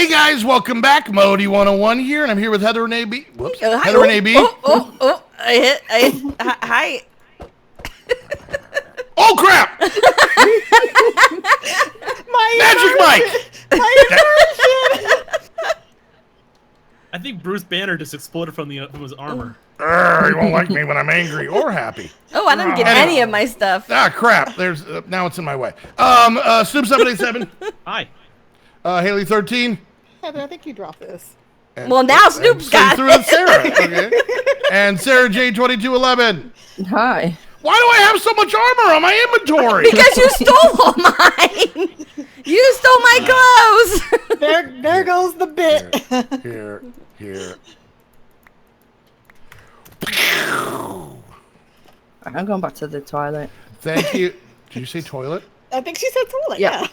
Hey guys, welcome back. Modii 101 here, and I'm here with Heather and AB. Whoops. Heather and AB. I hit. Hi. Oh crap! Magic Mike! I think Bruce Banner just exploded from his armor. He won't like me when I'm angry or happy. Oh, I didn't get any of my stuff. Ah, crap. There's now it's in my way. Snoop 787. Hi. Haliee 13. Heather, I think you dropped this. And, Well, now Snoop's got through it. Sarah. Okay. And Sarah J 2211. Hi. Why do I have so much armor on my inventory? Because you stole all mine. You stole my clothes. There goes the bit. Here. I'm going back to the toilet. Thank you. Did you say toilet? I think she said toilet. Yeah. Yeah.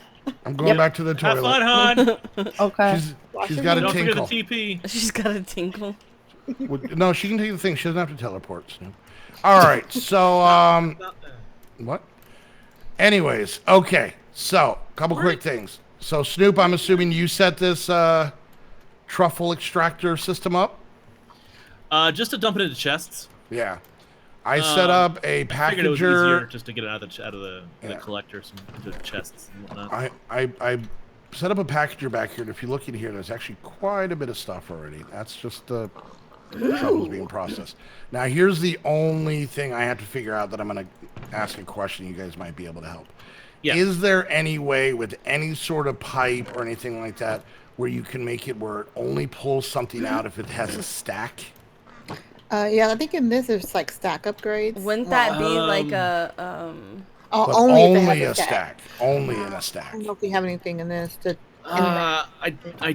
I'm going back to the toilet. Have fun, hon. Okay. She's got a Don't forget tinkle. the TP. She's got a tinkle. No, she can take the thing. She doesn't have to teleport, Snoop. All right, so, what? Anyways, okay. So, couple quick things. So, Snoop, I'm assuming you set this truffle extractor system up? Just to dump it into chests. Yeah. I set up a I figured it was easier packager. just to get it out of the collectors and the chests and whatnot. I set up a packager back here, and if you look in here, there's actually quite a bit of stuff already. That's just the truffles being processed. Now, here's the only thing I have to figure out that I'm going to ask a question. You guys might be able to help. Yeah. Is there any way with any sort of pipe or anything like that where you can make it where it only pulls something out if it has a stack? Yeah, I think in this there's like stack upgrades. Wouldn't that be like a Oh, But only if it only has a stack. Only in a stack. I don't know if we have anything in this to. I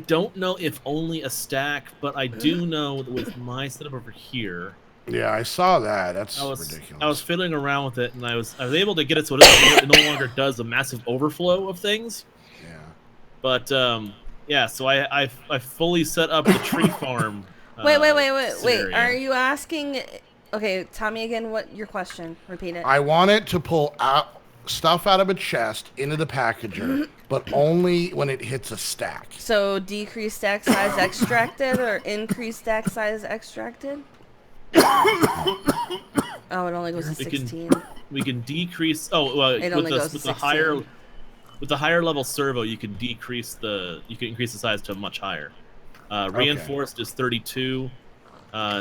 don't know if only a stack, but I do know that with my setup over here, Yeah, I saw that. That's ridiculous. I was fiddling around with it, and I was able to get it so it no longer does a massive overflow of things. Yeah. But yeah, so I fully set up the tree farm. Wait. scenario. Are you asking? Okay, tell me again what your question. Repeat it. I want it to pull out stuff out of a chest into the packager, but only when it hits a stack. So decrease stack size extracted or increase stack size extracted? Oh, it only goes to 16. We can decrease. Oh, well, It only goes to with 16. the higher level servo, you can increase the size to much higher. Reinforced is 32.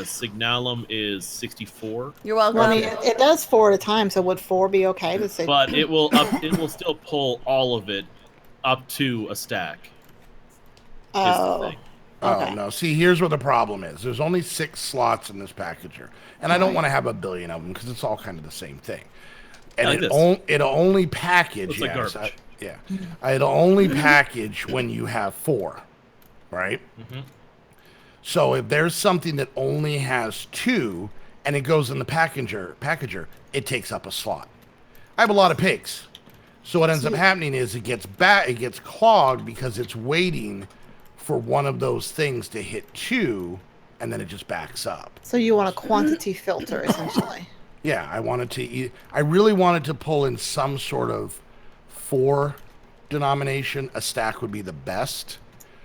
Signalum is 64. You're welcome. Well, I mean, it does 4 at a time, so would 4 be okay to say? But it will still pull all of it up to a stack. Is the Oh, thing. okay. Oh, no. See, here's where the problem is. There's only 6 slots in this packager. And I don't want to have a billion of them because it's all kind of the same thing. And Like it'll only package. Looks like garbage. It'll only package when you have 4, right? Mm-hmm. So if there's something that only has 2 and it goes in the packager, it takes up a slot. I have a lot of pigs. So what ends up happening is it gets clogged because it's waiting for one of those things to hit 2, and then it just backs up. So you want a quantity filter, essentially. Yeah, I really wanted to pull in some sort of 4 denomination. A stack would be the best.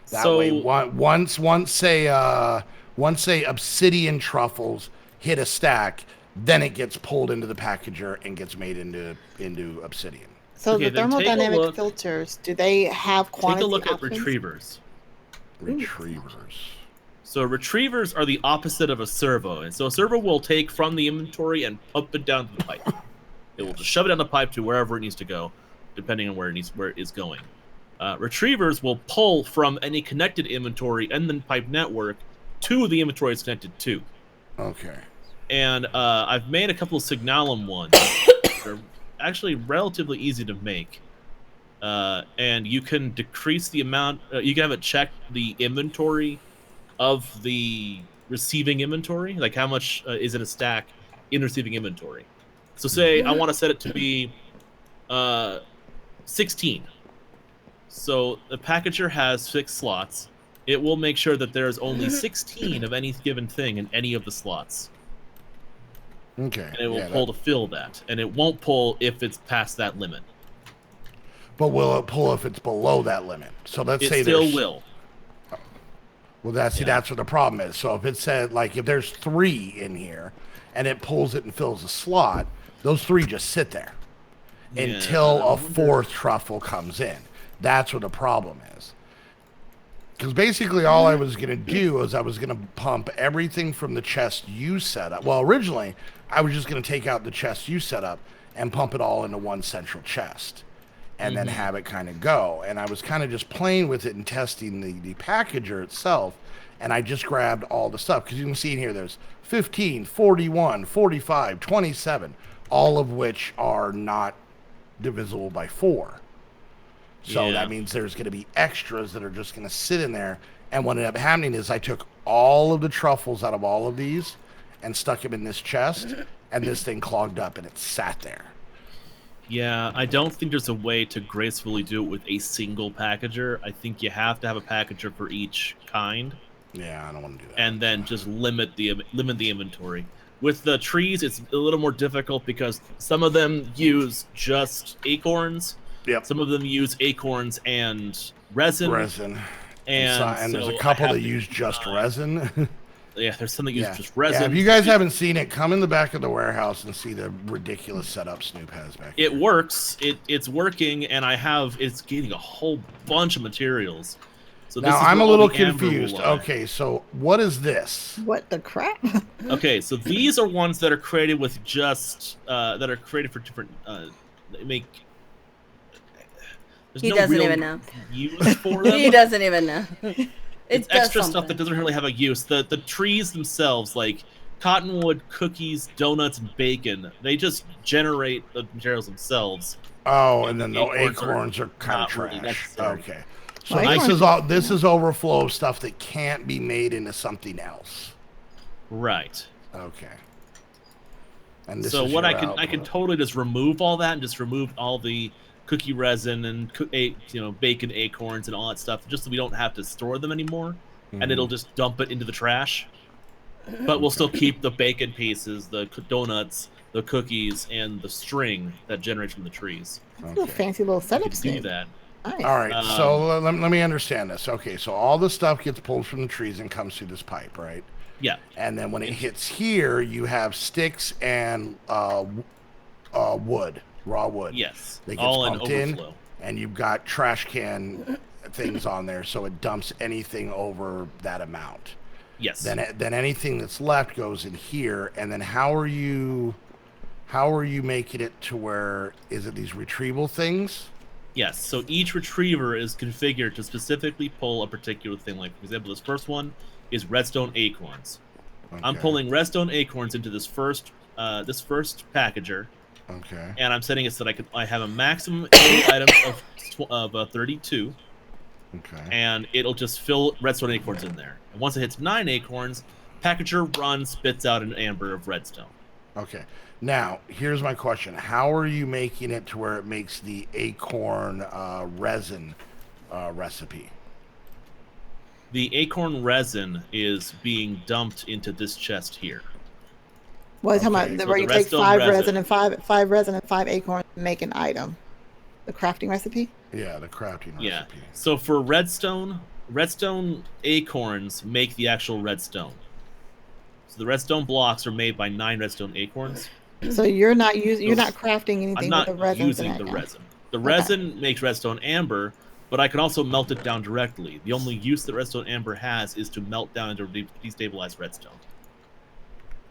That way, once say obsidian truffles hit a stack, then it gets pulled into the packager and gets made into obsidian. So Okay, the then take a thermodynamic look- filters, do they have quantity Take a look at options? retrievers. Retrievers. So retrievers are the opposite of a servo, and so a servo will take from the inventory and pump it down to the pipe. It will just shove it down the pipe to wherever it needs to go, depending on where it is going. Retrievers will pull from any connected inventory and then pipe network to the inventory it's connected to. Okay. And I've made a couple of Signalum ones. They're actually relatively easy to make. And you can decrease the amount, you can have it check the inventory of the receiving inventory, like how much is in a stack in receiving inventory. So say I want to set it to be 16. So the packager has 6 slots. It will make sure that there is only 16 of any given thing in any of the slots. Okay. And it will pull to fill that. And it won't pull if it's past that limit. But will it pull if it's below that limit? So let's say It still there's... will. Well, that's Yeah. that's what the problem is. So if it said like if there's 3 in here, and it pulls it and fills a slot, those 3 just sit there until Yeah, I a wonder- 4th truffle comes in. That's what the problem is. Because basically all I was going to do is I was going to pump everything from the chest you set up. Well, originally, I was just going to take out the chest you set up and pump it all into one central chest and then have it kind of go. And I was kind of just playing with it and testing the packager itself. And I just grabbed all the stuff. Because you can see in here, there's 15, 41, 45, 27, all of which are not divisible by 4. So Yeah. that means there's going to be extras that are just going to sit in there. And what ended up happening is I took all of the truffles out of all of these and stuck them in this chest, and this thing clogged up and it sat there. Yeah, I don't think there's a way to gracefully do it with a single packager. I think you have to have a packager for each kind, Yeah, I don't want to do that. and then just limit the inventory. With the trees, it's a little more difficult because some of them use just acorns. Yep. Some of them use acorns and resin. Resin. And there's so a I couple have that to use just resin. Yeah, there's some that use Yeah. just resin. Yeah, if you guys haven't seen it, come in the back of the warehouse and see the ridiculous setup Snoop has back It here. works. It's working, and it's getting a whole bunch of materials. So this Now, is I'm a where all little the amber will confused. lie. Okay, so what is this? What the crap? Okay, so these are ones that are created with just that are created for different. They make. There's He no doesn't real even know. use for them. He doesn't even know. It's does extra stuff that something. doesn't really have a use. The trees themselves, like cottonwood, cookies, donuts, and bacon, they just generate the materials themselves. Oh, and then the Acorns are acorns are kind of not really trash. necessary. Okay. So Well, this acorns- is all. This is overflow of stuff that can't be made into something else. Right. Okay. And this So is what your I can output. totally just remove all that and just remove all the cookie resin and bacon acorns and all that stuff, just so we don't have to store them anymore, and it'll just dump it into the trash. But we'll still keep the bacon pieces, the donuts, the cookies, and the string that generates from the trees. That's a Okay. fancy little We setup, can do Snoop. that. Nice. All right. So Um, let me understand this. Okay. So all the stuff gets pulled from the trees and comes through this pipe, right? Yeah. And then when it hits here, you have sticks and wood, raw wood. Yes. That gets All in pumped in, overflow. and you've got trash can things on there, so it dumps anything over that amount. Yes. Then anything that's left goes in here, and then how are you making it to where is it these retrieval things? Yes, so each retriever is configured to specifically pull a particular thing. Like, for example, this first one is redstone acorns. I'm Okay. pulling redstone acorns into this first packager, Okay. and I'm setting it so that I have a maximum items of 32, Okay. and it'll just fill redstone acorns in there. And once it hits 9 acorns, packager runs, spits out an amber of redstone. Okay. Now, here's my question. How are you making it to where it makes the acorn resin recipe? The acorn resin is being dumped into this chest here. Well, it's talking Okay, about so where the you take redstone 5 resin. resin and five resin and 5 acorns to make an item. The crafting recipe? Yeah, the crafting Yeah. recipe. So for redstone acorns make the actual redstone. So the redstone blocks are made by 9 redstone acorns. So you're not crafting anything I'm with not the resin. using the resin. The resin makes redstone amber, but I can also melt it down directly. The only use that redstone amber has is to melt down into destabilized redstone.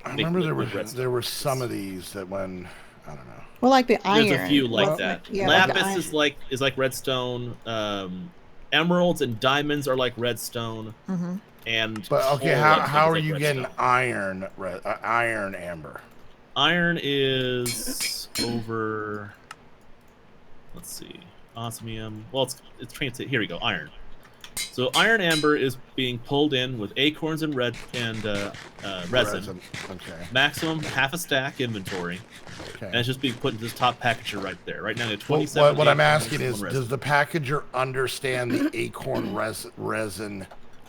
I Make remember liquid redstone. there were some of these that when I don't know. Well, like the iron. There's a few like Well, that. Yeah, like the Lapis iron. is like redstone. Emeralds and diamonds are like redstone. Mm-hmm. And But okay, coal, I think, how is are like you getting redstone. iron amber? Iron is over. Let's see, osmium. Well, it's transit. Here we go. Iron. So iron amber is being pulled in with acorns and resin. Okay. Maximum half a stack inventory, and Okay. it's just being put into this top packager right there. Right now, we have 27. What I'm acorns asking and is, one does the packager understand the acorn resin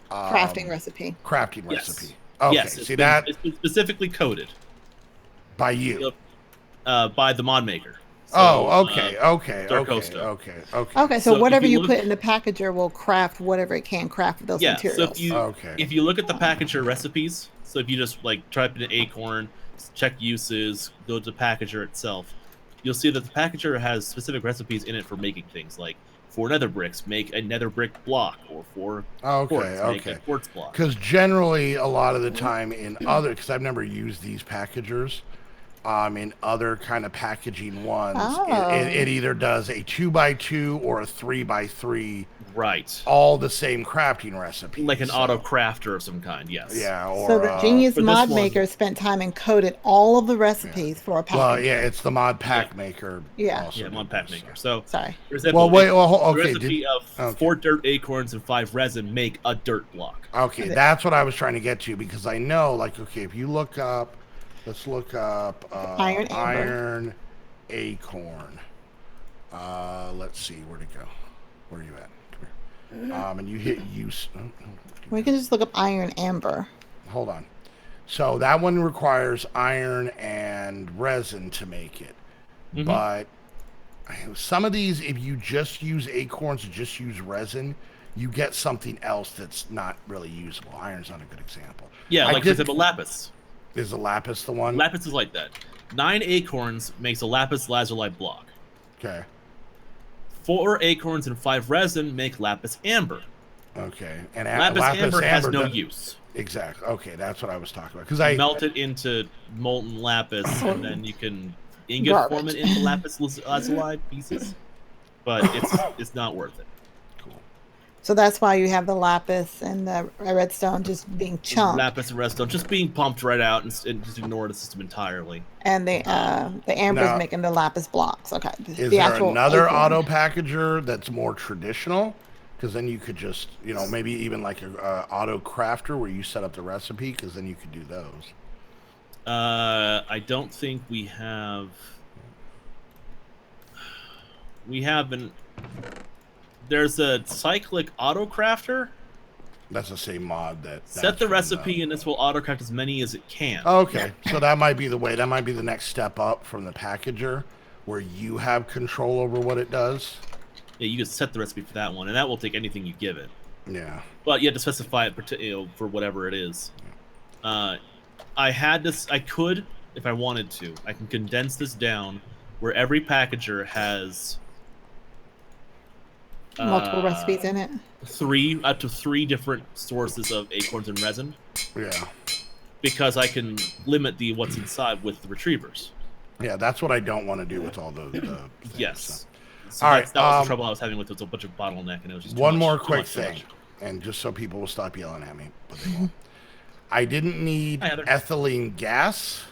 Crafting recipe. crafting Yes. recipe? Okay, Yes, see that it's been specifically coded by you. by the mod maker. Oh, okay, okay, Darkosta. Okay, so So if whatever you you look- put in the packager will craft whatever it can craft with those Yeah, materials. so if you look at the packager recipes, so if you just like type in acorn, check uses, go to the packager itself, you'll see that the packager has specific recipes in it for making things like for nether bricks, make a nether brick block, or for quartz, make a quartz block. Because generally, a lot of the time in other, because I've never used these packagers, in other kind of packaging ones, it either does a 2x2 or a 3x3, Right. all the same crafting recipe, Like an auto crafter of some kind, yes. Yeah, or So the genius for this mod one- maker spent time and coded all of the recipes for a package. well, yeah, it's the mod pack maker. Yeah. also Yeah, mod did pack this, maker. So, Sorry. for example, Well, wait, the okay, recipe of 4 dirt acorns and 5 resin make a dirt block. Okay, that's what I was trying to get to, because I know, like, okay, if you look up, let's look up Iron amber. iron acorn. Let's see, where'd it go? Where are you at? Come here. And you hit use. We can just look up iron amber. Hold on. So that one requires iron and resin to make it. But some of these, if you just use acorns or just use resin, you get something else that's not really usable. Iron's not a good example. Yeah, I like for did- example, lapis. Is the lapis the one? Lapis is like that. 9 acorns makes a lapis lazuli block. Okay. 4 acorns and 5 resin make lapis amber. Okay. And Lapis amber has no does- use. Exactly. Okay, that's what I was talking about. Because I Melt it into molten lapis, and then you can ingot Garbage. form it into lapis lazuli pieces. But it's not worth it. cool. So that's why you have the lapis and the redstone just being chunked, Lapis and redstone just being pumped right out and just ignore the system entirely. and the amber's Now- making the lapis blocks. Okay. Is the there actual another acorn. auto packager that's more traditional? Because then you could just, maybe even like a auto crafter where you set up the recipe. Because then you could do those. I don't think we have. We haven't. There's a cyclic auto crafter. That's the same mod that. Set that's the from recipe, and this will auto craft as many as it can. Okay, so that might be the way. That might be the next step up from the packager, where you have control over what it does. Yeah, you can set the recipe for that one, and that will take anything you give it. Yeah. But you have to specify it, for whatever it is. I had this. I could, if I wanted to. I can condense this down, where every packager has Multiple recipes in it. up to 3 different sources of acorns and resin, Yeah. because I can limit what's inside with the retrievers. Yeah, that's what I don't want to do with all the things, Yes. so. So All that was right, the trouble I was having with it. Was a bunch of bottleneck, and it was just too One much, more too quick much, too thing, much. and just so people will stop yelling at me, but they won't. I didn't need Hi, Heather. ethylene gas.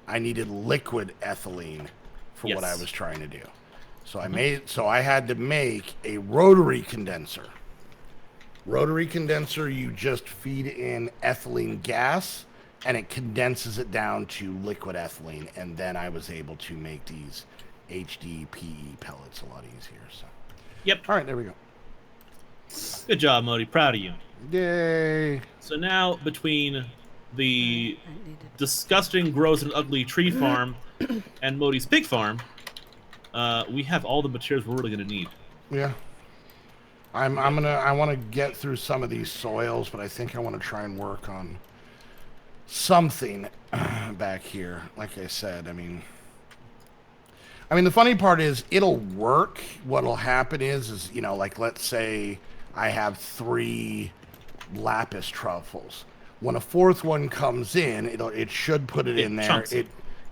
I needed liquid ethylene for what I Yes. was trying to do. So I had to make a rotary condenser. Rotary condenser, you just feed in ethylene gas and it condenses it down to liquid ethylene, and then I was able to make these HDPE pellets a lot easier. So, Yep. all right, there we go. Good job, Modii. Proud of you. Yay! So now, between the disgusting, gross, and ugly tree farm and Modi's pig farm, we have all the materials we're really gonna need. Yeah. I want to get through some of these soils, but I think I want to try and work on something back here. Like I said, I mean, the funny part is it'll work. What'll happen is like, let's say I have 3 lapis truffles. When a 4th one comes in, it should put it in there. chunks it.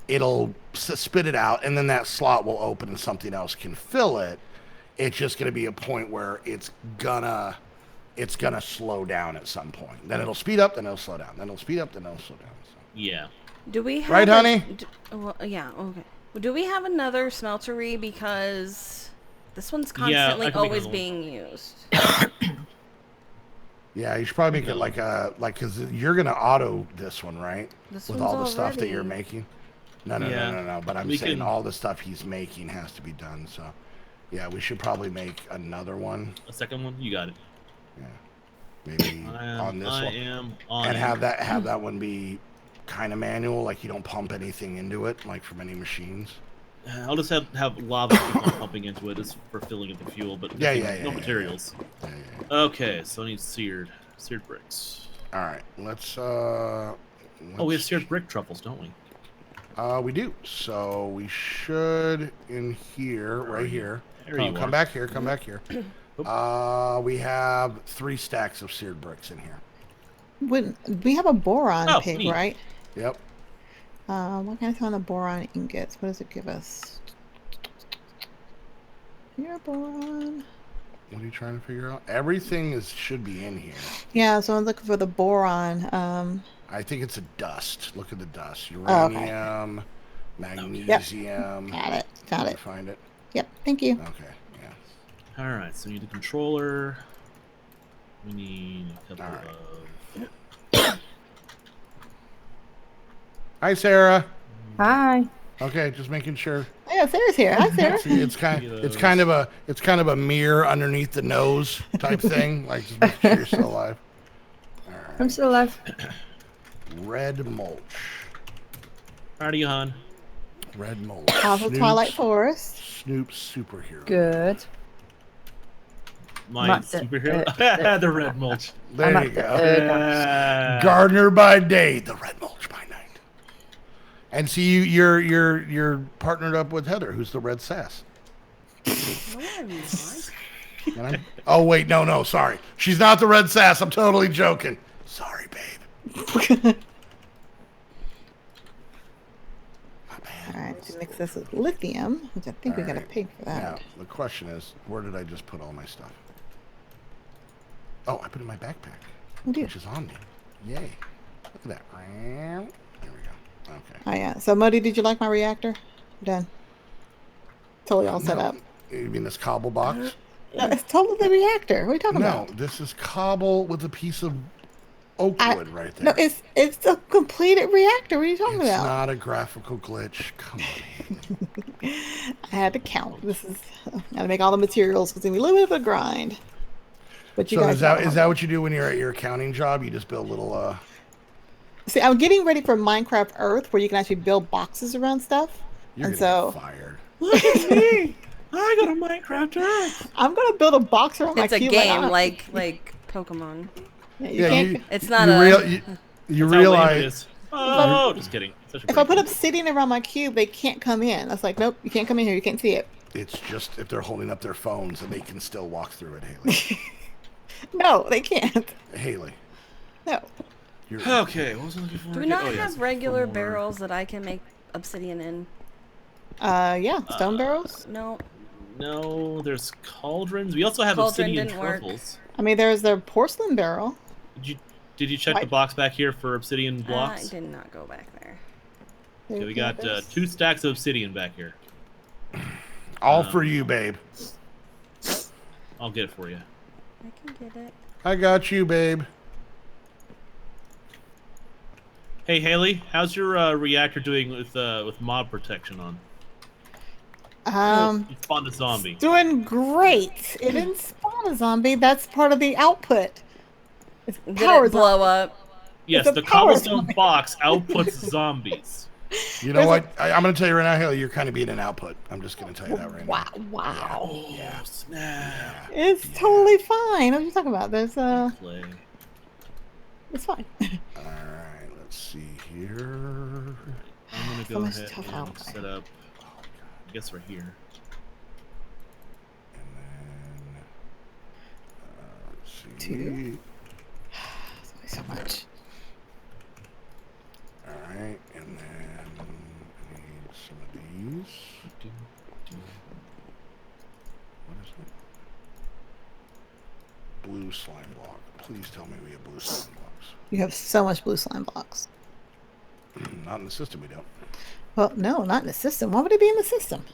It'll spit it out, and then that slot will open and something else can fill it. It's just going to be a point where it's gonna slow down at some point. Then it'll speed up, then it'll slow down. Then it'll speed up, then it'll slow down. So. Yeah. Do we have Right, honey? Well, yeah, okay. Do we have another smeltery, because this one's Yeah, I constantly can make always another one. being used? Yeah, you should probably make it because you're gonna auto this one, right? This With one's all the stuff that you're already- making. No. But I'm We saying can- all the stuff he's making has to be done. So, yeah, we should probably make another one. A second one, you got it. Yeah, maybe I on this one, am on and it. have that one be kind of manual, like you don't pump anything into it, like from any machines. I'll just have lava keep on pumping into it as for filling up the fuel, but Yeah, no materials. Okay, so I need seared bricks. All right, let's. Oh, we have seared brick truffles, don't we? We do. So we should in here, right here. There you Come are. back here. Come back here. We have 3 stacks of seared bricks in here. We have a boron pig, neat. right? Yep. What can I tell on the boron ingots? What does it give us? Here, boron. What are you trying to figure out? Everything should be in here. Yeah, so I'm looking for the boron. I think it's a dust. Look at the dust. Oh, okay. Uranium, magnesium. Got it. Got Did it. you find it? Yep. Thank you. Okay. Yeah. All right, so we need a controller. We need a couple of. Hi, Sarah. Hi. Okay, just making sure. Yeah, Sarah's here. Hi, Sarah. See, it's kind of a mirror underneath the nose type thing. Like just make sure you're still alive. All right. I'm still alive. Red mulch. Alrighty, hon. Red mulch. House of Twilight Forest. Snoop's superhero. Good. My Not superhero. The red mulch. There I'm you at the- go. Gardener by day, the red mulch by night. And see, you're partnered up with Heather, who's the red sass. Oh wait, no, sorry. She's not the red sass. I'm totally joking. Sorry, babe. All right, to mix this with lithium, which I think we got a Alright. pig for that. Now, the question is, where did I just put all my stuff? Oh, I put it in my backpack, Oh, dear. which is on me. Yay. Look at that. There we go. Okay. Oh yeah. So Modii, did you like my reactor? Done. Totally all set No, up. You mean this cobble box? No, it's totally the reactor. What are you talking No, about? this is cobble with a pice of oak wood right No, there. it's a completed reactor. What are you talking It's about? not a graphical glitch. Come on. I had to count. This is gotta make all the materials because it's gonna be a little bit of a grind. But you So guys is that what you do when you're at your accounting job? You just build little See, I'm getting ready for Minecraft Earth, where you can actually build boxes around stuff. you're And gonna so get fired. Look at me! I got a Minecraft Earth. I'm gonna build a box around my It's a cube. game like Pokemon. You can't. It's not you a. real- you That's how lame it realize is. Oh, just kidding. Such a If I break. put obsidian around my cube, they can't come in. I was like, nope, you can't come in here. You can't see it. it's just if they're holding up their phones and they can still walk through it, Haley. No, they can't. Haley, No. you're Okay, what was I looking for? Do we again? not Oh, yes, have regular more. barrels that I can make obsidian in? Yeah, stone barrels. No. No, there's cauldrons. We also have Cauldron obsidian didn't work. truffles. I mean, there's the porcelain barrel. Did you check the What? box back here for obsidian I blocks? did not go back there. Okay, we got 2 stacks of obsidian back here. all for you, babe. I'll get it for you. I can get it. I got you, babe. Hey Haley, how's your reactor doing with mob protection on? You spawned a zombie. Doing great. It didn't spawn a zombie. That's part of the output. It's Did power it blow up? Yes, It's a the power cobblestone zombie. box outputs zombies. You know what? I'm going to tell you right now, Haley, you're kind of being an output. I'm just going to tell you that right Wow, now. wow. Oh snap! It's totally fine. What are you talking about? There's Play. it's fine. All right, let's see here. I'm gonna So go much ahead stuff and out. set up. I guess right here. And then, let's see. 2. So much. All right, and then I need some of these. What is it? Blue slime block. Please tell me we have blue slime blocks. You have so much blue slime blocks. Not in the system, we don't. Well, no, not in the system. Why would it be in the system?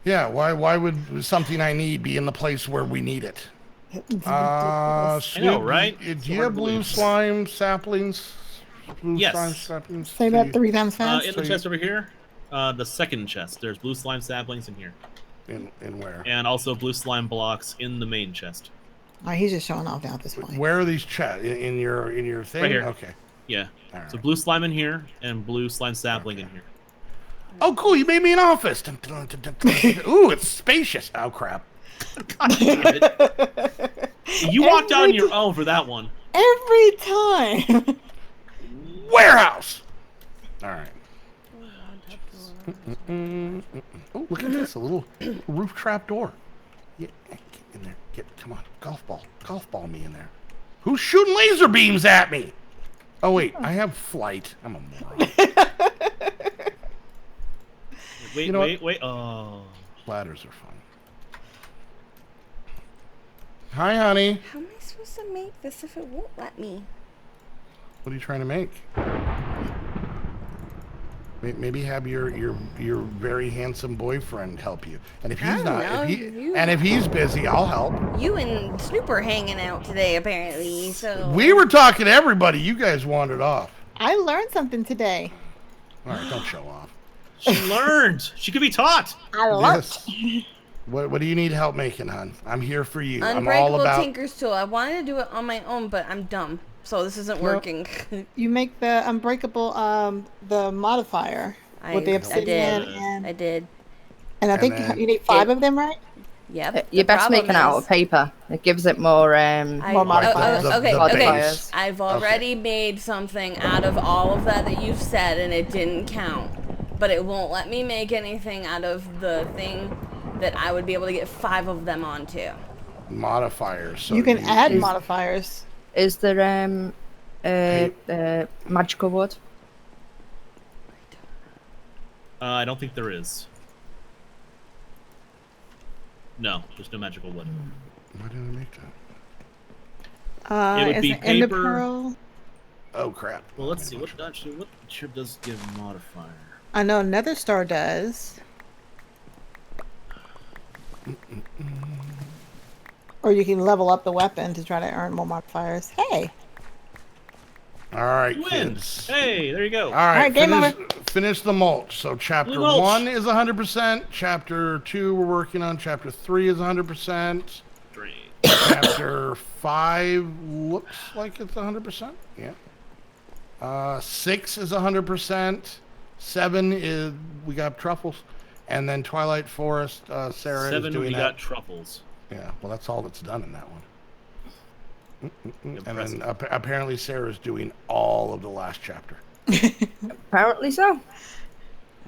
Yeah, why would something I need be in the place where we need it? It's ridiculous. Snoop, right? Do It's you hard have to blue believe. slime saplings? Blue Yes. slime saplings? Say that 3 times fast. In the chest over here, the second chest. There's blue slime saplings in here, In where? and also blue slime blocks in the main chest. Oh, he's just showing off now at this point. Where are these in your thing? Right here. Okay. Yeah. All So right. blue slime in here and blue slime sapling in here. Oh, cool! You made me an office. Ooh, it's spacious. Oh crap! God damn it. You walked out on your own for that one. Every time. Warehouse. All right. Oh, look at this! A little roof trap door. Yeah, get in there. Come on, golf ball me in there. Who's shooting laser beams at me? Oh wait, I have flight. I'm a moron. Wait. Oh. Ladders are fun. Hi, honey. How am I supposed to make this if it won't let me? What are you trying to make? Maybe have your very handsome boyfriend help you. And if he's not, if he's busy, I'll help. You and Snoop are hanging out today, apparently. So We were talking to everybody. You guys wandered off. I learned something today. All right, don't show off. She learned. She could be taught. I learned. Yes. What do you need help making, hon? I'm here for you. I'm Unbreakable all about. Tinker's Tool. I wanted to do it on my own, but I'm dumb, so this isn't working. You make the unbreakable, the modifier with the obsidian, and I did. and I think then- you need 5 of them, right? Yep. You're the best problem making it out is- of paper. It gives it more More modifiers. Okay, The okay. base. I've already made something out of all of that you've said, and it didn't count. But it won't let me make anything out of the thing that I would be able to get 5 of them onto. Modifiers. So You can add you- modifiers. Is there magical wood? I don't think there is. No, there's no magical wood. Why did I make that? It would is be an ender paper. pearl. Oh crap. Well, let's see. What sure does give a modifier? I know Nether Star does. Or you can level up the weapon to try to earn more modifiers. Hey. All right, You win. kids. Hey, there you go. All right, right, game finish the mulch. So chapter Mulch. 1 is 100%. Chapter 2 we're working on. Chapter 3 is 100%. Great. Chapter 5 looks like it's 100%. Yeah. 6 is 100%. 7 is we got truffles, and then Twilight Forest. Sarah 7, is doing we that. got truffles. Yeah. Well, that's all that's done in that one. And then Impressive. apparently Sarah's doing all of the last chapter. Apparently so. All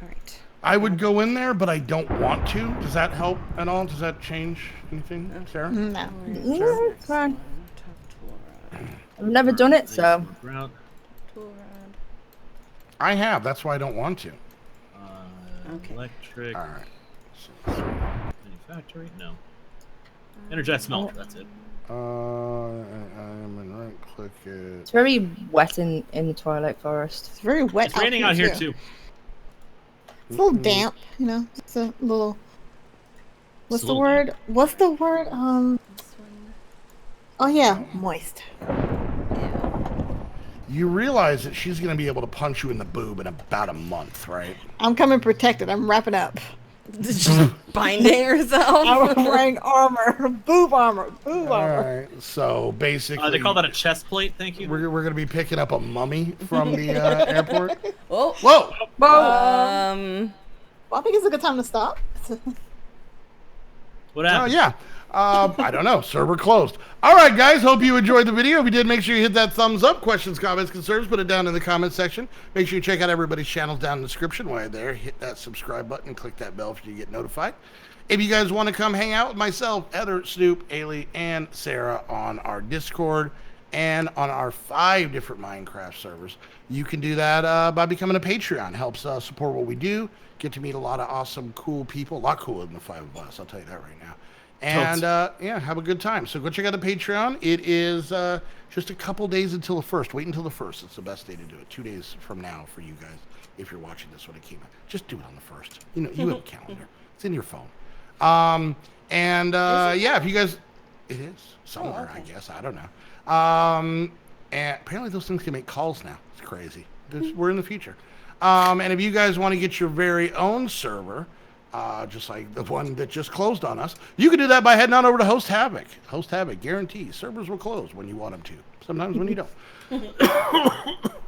right. I would go in there, but I don't want to. Does that help at all? Does that change anything, Sarah? No. Yeah, it's fine. I've never done it, so Ground, Tool rod. I have. That's why I don't want to. Okay. Electric. All right. Manufacturing? No. Energized smelter, that's it. I'm in right click it. it's very wet in the Twilight Forest. It's very wet. It's raining out here too. It's a little damp, you know. It's a little. What's a the little word? What's the word? This one. Oh yeah, moist. Yeah. You realize that she's going to be able to punch you in the boob in about a month, right? I'm coming protected. I'm wrapping up. Just binding herself. I'm wearing armor, boob armor, boob All armor. right. So basically, They call that a chest plate, thank you. we're going to be picking up a mummy from the airport. Oh. Whoa! Well, I think it's a good time to stop. What Oh, happened? yeah. I don't know. Server closed. All right, guys. Hope you enjoyed the video. If you did, make sure you hit that thumbs up. Questions, comments, concerns, put it down in the comment section. Make sure you check out everybody's channels down in the description. While you're there, hit that subscribe button and click that bell for you to get notified. If you guys want to come hang out with myself, Heather, Snoop, Haliee, and Sarah on our Discord and on our 5 different Minecraft servers, you can do that by becoming a Patreon. Helps support what we do. Get to meet a lot of awesome, cool people. A lot cooler than the 5 of us, I'll tell you that right now. And yeah, have a good time. So go check out the Patreon. It is just a couple days until the 1st. Wait until the 1st. It's the best day to do it. 2 days from now for you guys. If you're watching this when it came out, just do it on the 1st. You know, you have a calendar. It's in your phone. Yeah, if you guys, it is somewhere. I guess I don't know. And apparently those things can make calls now. It's crazy. We're in the future. And if you guys want to get your very own server, just like the one that just closed on us. You can do that by heading on over to Host Havoc. Host Havoc, guarantee. Servers will close when you want them to. Sometimes when you don't.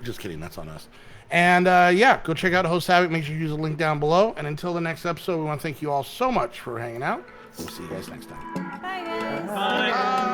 Just kidding, that's on us. And yeah, go check out Host Havoc. Make sure you use the link down below. And until the next episode, we want to thank you all so much for hanging out. We'll see you guys next time. Bye, guys. Bye.